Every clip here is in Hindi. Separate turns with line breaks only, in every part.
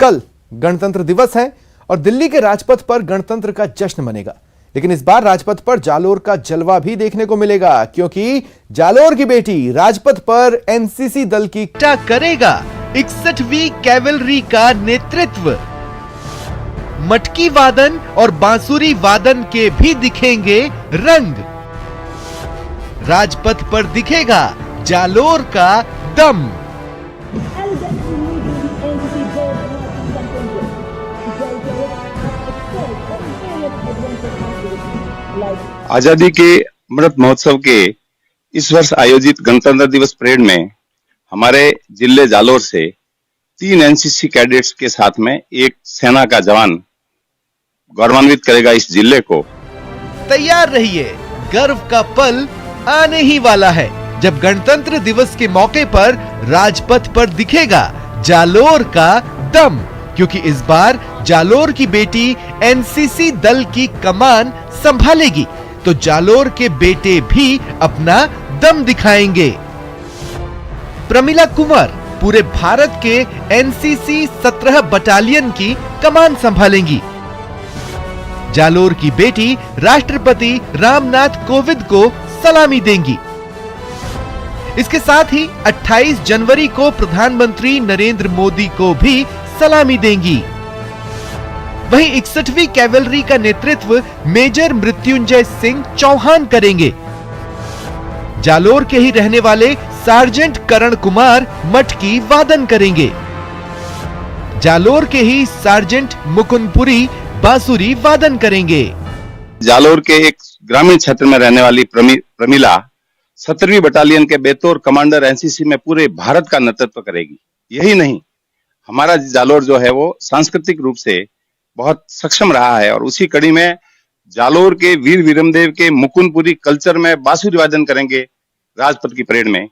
कल गणतंत्र दिवस है और दिल्ली के राजपथ पर गणतंत्र का जश्न मनेगा। लेकिन इस बार राजपथ पर जालोर का जलवा भी देखने को मिलेगा, क्योंकि जालोर की बेटी राजपथ पर एनसीसी दल की
करेगा 61वीं कैवलरी का नेतृत्व। मटकी वादन और बांसुरी वादन के भी दिखेंगे रंग। राजपथ पर दिखेगा जालोर का दम।
आजादी के अमृत महोत्सव के इस वर्ष आयोजित गणतंत्र दिवस परेड में हमारे जिले जालोर से 3 एनसीसी कैडेट्स के साथ में एक सेना का जवान गौरवान्वित करेगा इस जिले को।
तैयार रहिए, गर्व का पल आने ही वाला है जब गणतंत्र दिवस के मौके पर राजपथ पर दिखेगा जालोर का दम, क्योंकि इस बार जालोर की बेटी एनसीसी दल की कमान संभालेगी, तो जालोर के बेटे भी अपना दम दिखाएंगे। प्रमिला कुंवर पूरे भारत के एनसीसी 17 बटालियन की कमान संभालेंगी। जालोर की बेटी राष्ट्रपति रामनाथ कोविंद को सलामी देंगी। इसके साथ ही 28 जनवरी को प्रधानमंत्री नरेंद्र मोदी को भी सलामी देंगी। वहीं 61वीं कैवलरी का नेतृत्व मेजर मृत्युंजय सिंह चौहान करेंगे। जालोर के ही रहने वाले सार्जेंट करण कुमार मटकी वादन करेंगे। जालोर के ही सार्जेंट मुकुंदपुरी बांसुरी वादन करेंगे।
जालोर के एक ग्रामीण क्षेत्र में रहने वाली प्रमिला 17वीं बटालियन के बेतौर कमांडर एनसीसी में पूरे भारत का नेतृत्व करेगी। यही नहीं, हमारा जालोर जो है वो सांस्कृतिक रूप से बहुत सक्षम रहा है और उसी कड़ी में जालोर के वीर वीरमदेव के मुकुंदपुरी कल्चर में बांसुरी वादन करेंगे राजपथ की परेड में।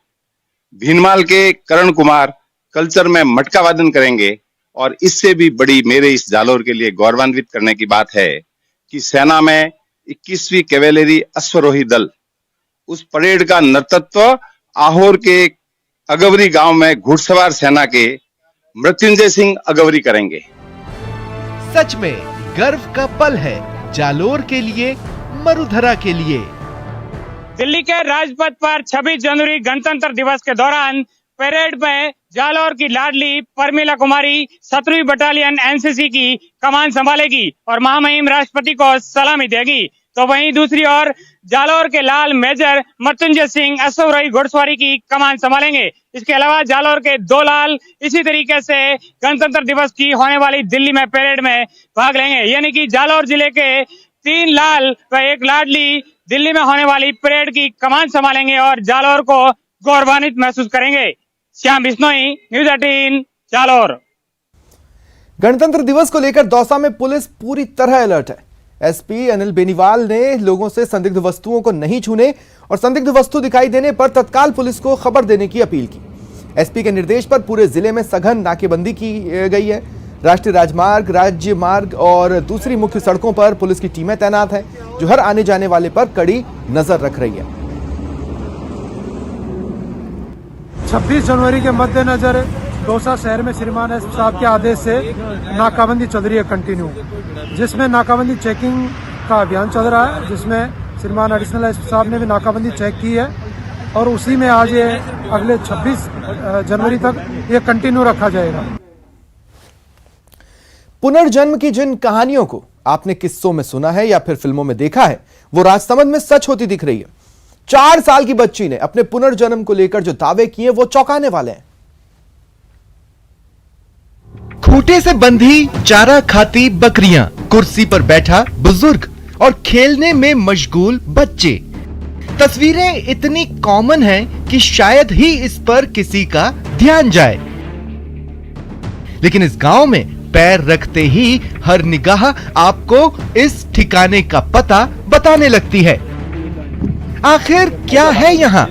भीनमाल के करण कुमार कल्चर में मटका वादन करेंगे। और इससे भी बड़ी मेरे इस जालोर के लिए गौरवान्वित करने की बात है कि सेना में 21वीं कैवेलरी अश्वरोही दल उस परेड का नेतृत्व आहोर के अगवरी गांव में घुड़सवार सेना के मृत्युंजय सिंह अगवरी करेंगे।
सच में गर्व का पल है जालोर के लिए, मरुधरा के लिए।
दिल्ली के राजपथ पर 26 जनवरी गणतंत्र दिवस के दौरान परेड में जालोर की लाडली प्रमिला कुमारी 17वीं बटालियन एनसीसी की कमान संभालेगी और महामहिम राष्ट्रपति को सलामी देगी। तो वहीं दूसरी ओर जालोर के लाल मेजर मृत्युंजय सिंह अश्वरोही घुड़सवारी की कमान संभालेंगे। इसके अलावा जालोर के 2 लाल इसी तरीके से गणतंत्र दिवस की होने वाली दिल्ली में परेड में भाग लेंगे। यानी कि जालोर जिले के 3 लाल व 1 लाडली दिल्ली में होने वाली परेड की कमान संभालेंगे और जालोर को गौरवान्वित महसूस करेंगे। श्याम बिश्नोई, न्यूज़ 18 जालोर।
गणतंत्र दिवस को लेकर दौसा में पुलिस पूरी तरह अलर्ट है। एसपी अनिल बेनीवाल ने लोगों से संदिग्ध वस्तुओं को नहीं छूने और संदिग्ध वस्तु दिखाई देने पर तत्काल पुलिस को खबर देने की अपील की। एसपी के निर्देश पर पूरे जिले में सघन नाकेबंदी की गई है। राष्ट्रीय राजमार्ग, राज्य मार्ग और दूसरी मुख्य सड़कों पर पुलिस की टीमें तैनात हैं, जो हर आने जाने वाले पर कड़ी नजर रख रही है।
26 जनवरी के मद्देनजर दौसा शहर में श्रीमान एसपी साहब के आदेश से नाकाबंदी चल रही है कंटिन्यू, जिसमें नाकाबंदी चेकिंग का अभियान चल रहा है, जिसमें श्रीमान एडिशनल एसपी साहब ने भी नाकाबंदी चेक की है और उसी में आज ये अगले 26 जनवरी तक ये कंटिन्यू रखा जाएगा।
पुनर्जन्म की जिन कहानियों को आपने किस्सों में सुना है या फिर फिल्मों में देखा है, वो राजसमंद में सच होती दिख रही है। 4 साल की बच्ची ने अपने पुनर्जन्म को लेकर जो दावे किए वो चौंकाने वाले हैं।
खूंटे से बंधी चारा खाती बकरियां, कुर्सी पर बैठा बुजुर्ग और खेलने में मशगूल बच्चे। तस्वीरें इतनी कॉमन हैं कि शायद ही इस पर किसी का ध्यान जाए, लेकिन इस गांव में पैर रखते ही हर निगाह आपको इस ठिकाने का पता बताने लगती है। आखिर क्या है यहाँ?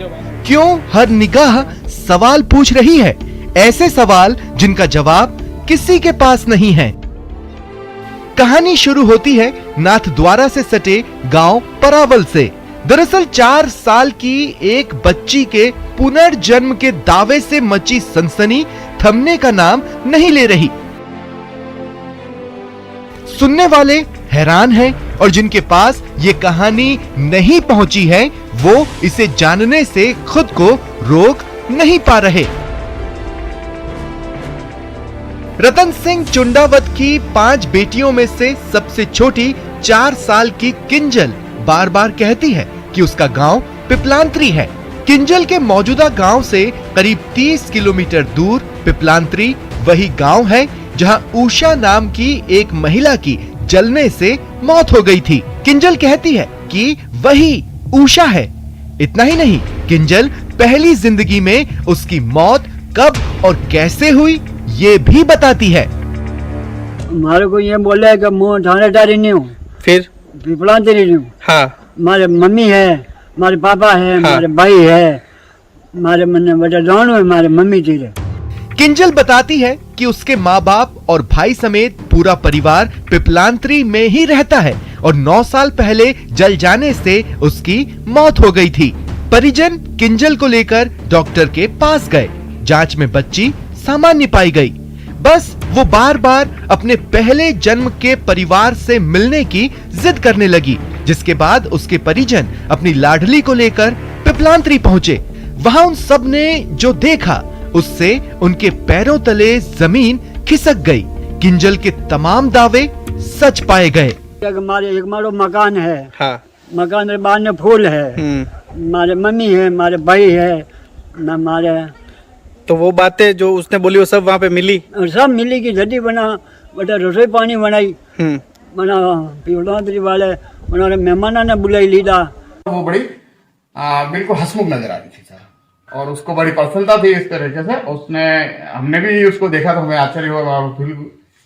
क्यों हर निगाह सवाल पूछ रही है? ऐसे सवाल जिनका जवाब किसी के पास नहीं है। कहानी शुरू होती है नाथद्वारा से सटे गांव परावल से। दरअसल 4 साल की एक बच्ची के पुनर्जन्म के दावे से मची सनसनी थमने का नाम नहीं ले रही। सुनने वाले हैरान हैं और जिनके पास ये कहानी नहीं पहुंची है वो इसे जानने से खुद को रोक नहीं पा रहे। रतन सिंह चुंडावत की 5 बेटियों में से सबसे छोटी 4 साल की किंजल बार बार कहती है कि उसका गांव पिपलांत्री है। किंजल के मौजूदा गांव से करीब 30 किलोमीटर दूर पिपलांत्री वही गांव है जहां उषा नाम की एक महिला की जलने से मौत हो गई थी। किंजल कहती है कि वही उषा है। इतना ही नहीं, किंजल पहली जिंदगी में उसकी मौत कब और कैसे हुई ये भी बताती है।
हमारे को ये बोला है कि मुँह ठाणे डारी नहीं हूँ,
फिर
पिपलांती नहीं हूँ।
हाँ,
हमारे मम्मी है, हमारे पापा है, हमारे भाई है, हमारे मन बड़ा जान है, हमारे मम्मी थी।
किंजल बताती है कि उसके माँ बाप और भाई समेत पूरा परिवार पिपलांत्री में ही रहता है और 9 साल पहले जल जाने से उसकी मौत हो गई थी। परिजन किंजल को लेकर डॉक्टर के पास गए। जांच में बच्ची सामान्य पाई गई। बस वो बार बार अपने पहले जन्म के परिवार से मिलने की जिद करने लगी, जिसके बाद उसके परिजन अपनी लाडली को लेकर पिपलांत्री पहुंचे। वहां उन सब ने जो देखा उससे उनके पैरों तले जमीन खिसक गई। किंजल के तमाम दावे सच पाए गए।
हमारे एक मारो मकान है,
हाँ,
मकान में बाहर में फूल है, हमारे मम्मी है, हमारे भाई है, हमारे
तो वो बातें जो उसने बोली वो सब वहाँ पे मिली।
और सब मिली की झड्डी बना, बटा रसोई पानी बनाई, बना पिपलांत्री वाले उन्होंने मेहमाना ने बुलाई लीदा।
वो बड़ी बिल्कुल हंसमुख नजर आ रही थी सर, और उसको बड़ी प्रसन्नता थी इस तरीके से। उसने हमने भी उसको देखा तो हमें आश्चर्य हुआ, और फिर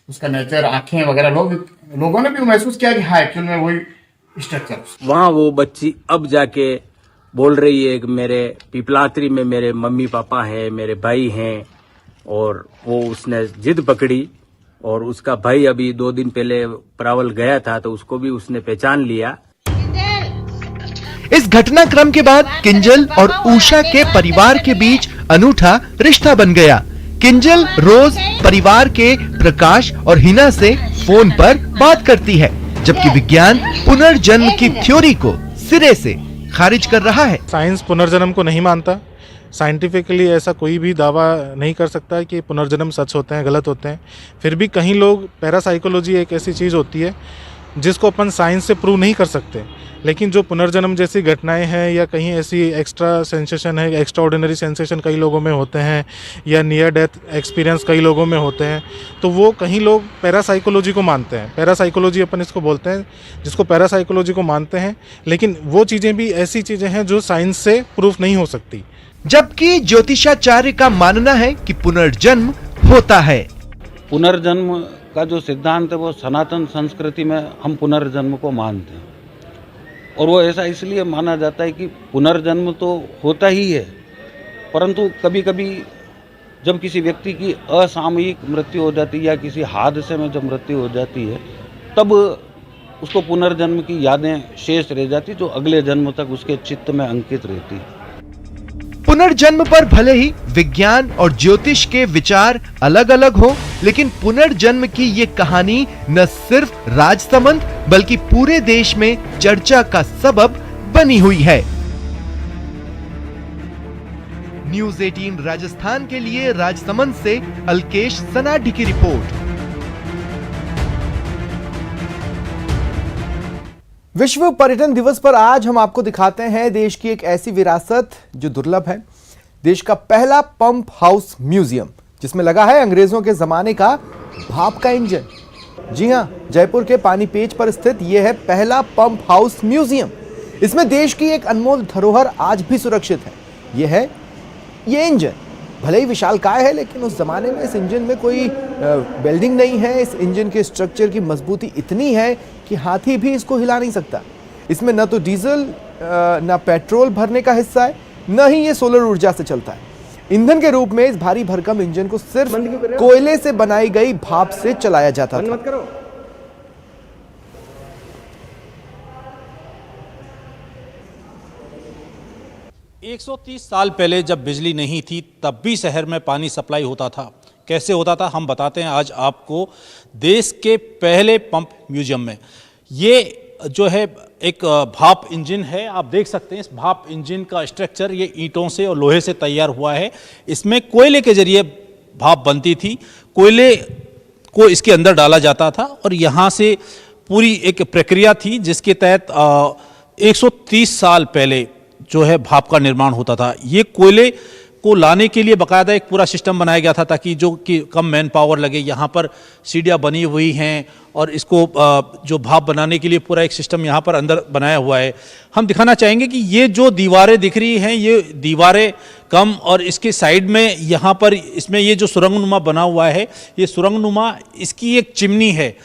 उसका नेचर, आंखें वगैरह, लोगों ने भी महसूस किया कि हाँ एक्चुअल में वही स्ट्रक्चर।
वहाँ वो बच्ची अब जाके बोल रही है कि मेरे पिपलांत्री में मेरे मम्मी पापा हैं, मेरे भाई हैं, और वो उसने जिद पकड़ी। और उसका भाई अभी 2 दिन पहले परावल गया था तो उसको भी उसने पहचान लिया।
इस घटनाक्रम के बाद किंजल और उषा के परिवार के बीच अनूठा रिश्ता बन गया। किंजल रोज परिवार के प्रकाश और हिना से फोन पर बात करती है, जबकि विज्ञान पुनर्जन्म की थ्योरी को सिरे से खारिज कर रहा है।
साइंस पुनर्जन्म को नहीं मानता। साइंटिफिकली ऐसा कोई भी दावा नहीं कर सकता कि पुनर्जन्म सच होते हैं, गलत होते हैं। फिर भी कहीं लोग, पैरासाइकोलॉजी एक ऐसी चीज़ होती है जिसको अपन साइंस से प्रूव नहीं कर सकते, लेकिन जो पुनर्जन्म जैसी घटनाएं हैं या कहीं ऐसी एक्स्ट्रा सेंसेशन है, एक्स्ट्रा ऑर्डिनरी सेंसेशन कई लोगों में होते हैं, या नियर डेथ एक्सपीरियंस कई लोगों में होते हैं, तो वो कहीं लोग पैरासाइकोलॉजी को मानते हैं। पैरासाइकोलॉजी अपन इसको बोलते हैं, जिसको पैरासाइकोलॉजी को मानते हैं। लेकिन वो चीज़ें भी ऐसी चीज़ें हैं जो साइंस से प्रूफ नहीं हो सकती।
जबकि ज्योतिषाचार्य का मानना है कि पुनर्जन्म होता है।
पुनर्जन्म का जो सिद्धांत है वो सनातन संस्कृति में हम पुनर्जन्म को मानते हैं, और वो ऐसा इसलिए माना जाता है कि पुनर्जन्म तो होता ही है, परंतु कभी कभी जब किसी व्यक्ति की असामयिक मृत्यु हो जाती है या किसी हादसे में जब मृत्यु हो जाती है, तब उसको पुनर्जन्म की यादें शेष रह जाती, जो अगले जन्म तक उसके चित्त में अंकित रहती है।
पुनर्जन्म पर भले ही विज्ञान और ज्योतिष के विचार अलग अलग हो, लेकिन पुनर्जन्म की ये कहानी न सिर्फ राजसमंद बल्कि पूरे देश में चर्चा का सबब बनी हुई है। न्यूज़ 18 राजस्थान के लिए राजसमंद से अल्केश सनाडी की रिपोर्ट।
विश्व पर्यटन दिवस पर आज हम आपको दिखाते हैं देश की एक ऐसी विरासत जो दुर्लभ है। देश का पहला पंप हाउस म्यूजियम, जिसमें लगा है अंग्रेजों के जमाने का भाप का इंजन। जी हां, जयपुर के पानीपेच पर स्थित यह है पहला पंप हाउस म्यूजियम। इसमें देश की एक अनमोल धरोहर आज भी सुरक्षित है। यह है ये इंजन। भले ही विशालकाय है, लेकिन उस जमाने में इस इंजन में कोई वेल्डिंग नहीं है। इस इंजन के स्ट्रक्चर की मजबूती इतनी है कि हाथी भी इसको हिला नहीं सकता। इसमें न तो डीजल न पेट्रोल भरने का हिस्सा है, न ही ये सोलर ऊर्जा से चलता है। ईंधन के रूप में इस भारी भरकम इंजन को सिर्फ कोयले से बनाई गई भाप से चलाया जाता था।
130 साल पहले जब बिजली नहीं थी तब भी शहर में पानी सप्लाई होता था, कैसे होता था हम बताते हैं आज आपको। देश के पहले पंप म्यूजियम में ये जो है एक भाप इंजन है, आप देख सकते हैं इस भाप इंजन का स्ट्रक्चर ये ईंटों से और लोहे से तैयार हुआ है। इसमें कोयले के जरिए भाप बनती थी, कोयले को इसके अंदर डाला जाता था और यहाँ से पूरी एक प्रक्रिया थी जिसके तहत 130 साल पहले जो है भाप का निर्माण होता था। ये कोयले को लाने के लिए बाकायदा एक पूरा सिस्टम बनाया गया था ताकि जो कि कम मैन पावर लगे। यहाँ पर सीढ़ियाँ बनी हुई हैं और इसको जो भाप बनाने के लिए पूरा एक सिस्टम यहाँ पर अंदर बनाया हुआ है। हम दिखाना चाहेंगे कि ये जो दीवारें दिख रही हैं ये दीवारें कम और इसके साइड में यहाँ पर इसमें ये जो सुरंगनुमा बना हुआ है ये सुरंगनुमा इसकी एक चिमनी है।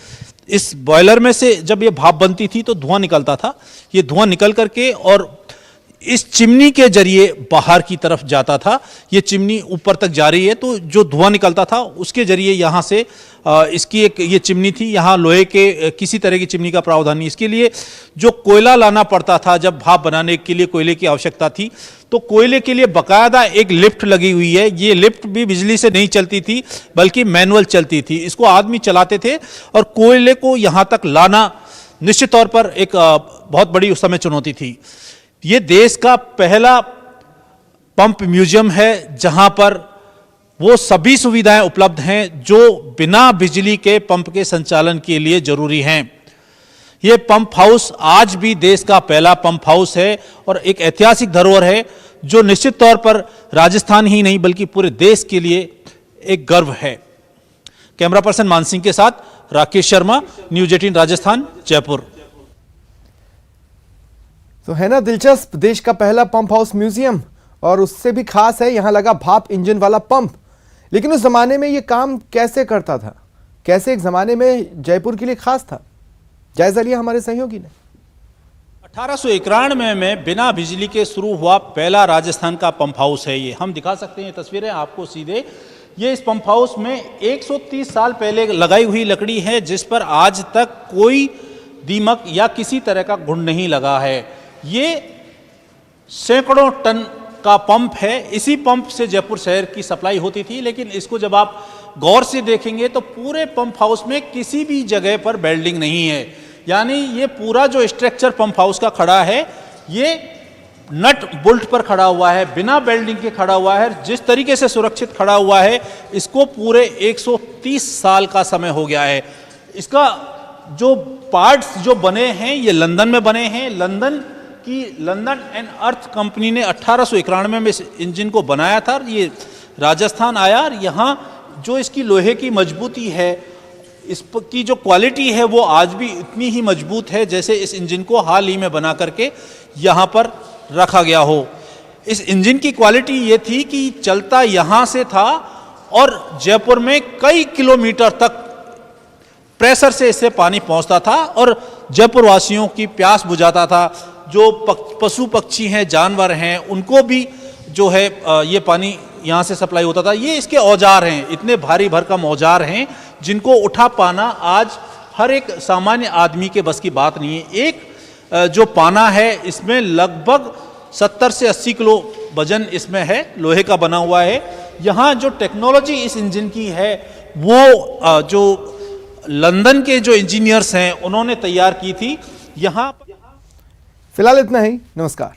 इस बॉयलर में से जब ये भाप बनती थी तो धुआं निकलता था, ये धुआं निकल करके और इस चिमनी के जरिए बाहर की तरफ जाता था। ये चिमनी ऊपर तक जा रही है तो जो धुआं निकलता था उसके जरिए यहाँ से इसकी एक ये चिमनी थी। यहाँ लोहे के किसी तरह की चिमनी का प्रावधान नहीं। इसके लिए जो कोयला लाना पड़ता था, जब भाप बनाने के लिए कोयले की आवश्यकता थी तो कोयले के लिए बाकायदा एक लिफ्ट लगी हुई है। ये लिफ्ट भी बिजली से नहीं चलती थी बल्कि मैनुअल चलती थी। इसको आदमी चलाते थे और कोयले को यहाँ तक लाना निश्चित तौर पर एक बहुत बड़ी उस समय चुनौती थी। ये देश का पहला पंप म्यूजियम है जहां पर वो सभी सुविधाएं उपलब्ध हैं जो बिना बिजली के पंप के संचालन के लिए जरूरी हैं। ये पंप हाउस आज भी देश का पहला पंप हाउस है और एक ऐतिहासिक धरोहर है जो निश्चित तौर पर राजस्थान ही नहीं बल्कि पूरे देश के लिए एक गर्व है। कैमरा पर्सन मान सिंह के साथ राकेश शर्मा, न्यूज़ 18 राजस्थान, जयपुर।
तो है ना दिलचस्प, देश का पहला पंप हाउस म्यूजियम और उससे भी खास है यहाँ लगा भाप इंजन वाला पंप। लेकिन उस जमाने में ये काम कैसे करता था, कैसे एक जमाने में जयपुर के लिए खास था, जायजा लिया हमारे सहयोगी ने।
1891 में बिना बिजली के शुरू हुआ पहला राजस्थान का पंप हाउस है ये। हम दिखा सकते हैं तस्वीरें आपको सीधे। ये इस पंप हाउस में 130 साल पहले लगाई हुई लकड़ी है जिस पर आज तक कोई दीमक या किसी तरह का घुंड नहीं लगा है। ये सैकड़ों टन का पंप है। इसी पंप से जयपुर शहर की सप्लाई होती थी। लेकिन इसको जब आप गौर से देखेंगे तो पूरे पंप हाउस में किसी भी जगह पर वेल्डिंग नहीं है। यानी ये पूरा जो स्ट्रक्चर पंप हाउस का खड़ा है ये नट बोल्ट पर खड़ा हुआ है, बिना वेल्डिंग के खड़ा हुआ है। जिस तरीके से सुरक्षित खड़ा हुआ है इसको पूरे 130 साल का समय हो गया है। इसका जो पार्ट्स जो बने हैं ये लंदन में बने हैं। लंदन एंड अर्थ कंपनी ने 1891 में इस इंजन को बनाया था। ये राजस्थान आया और यहाँ जो इसकी लोहे की मजबूती है, इसकी जो क्वालिटी है वो आज भी इतनी ही मजबूत है जैसे इस इंजन को हाल ही में बना करके यहाँ पर रखा गया हो। इस इंजन की क्वालिटी ये थी कि चलता यहाँ से था और जयपुर में कई किलोमीटर तक प्रेशर से इससे पानी पहुँचता था और जयपुर वासियों की प्यास बुझाता था। जो पशु पक्षी हैं, जानवर हैं, उनको भी जो है ये पानी यहाँ से सप्लाई होता था। ये इसके औजार हैं, इतने भारी भरकम औजार हैं जिनको उठा पाना आज हर एक सामान्य आदमी के बस की बात नहीं है। एक जो पाना है इसमें लगभग 70 से 80 किलो वजन इसमें है, लोहे का बना हुआ है। यहाँ जो टेक्नोलॉजी इस इंजन की है वो जो लंदन के जो इंजीनियर्स हैं उन्होंने तैयार की थी। यहाँ
फिलहाल इतना ही, नमस्कार।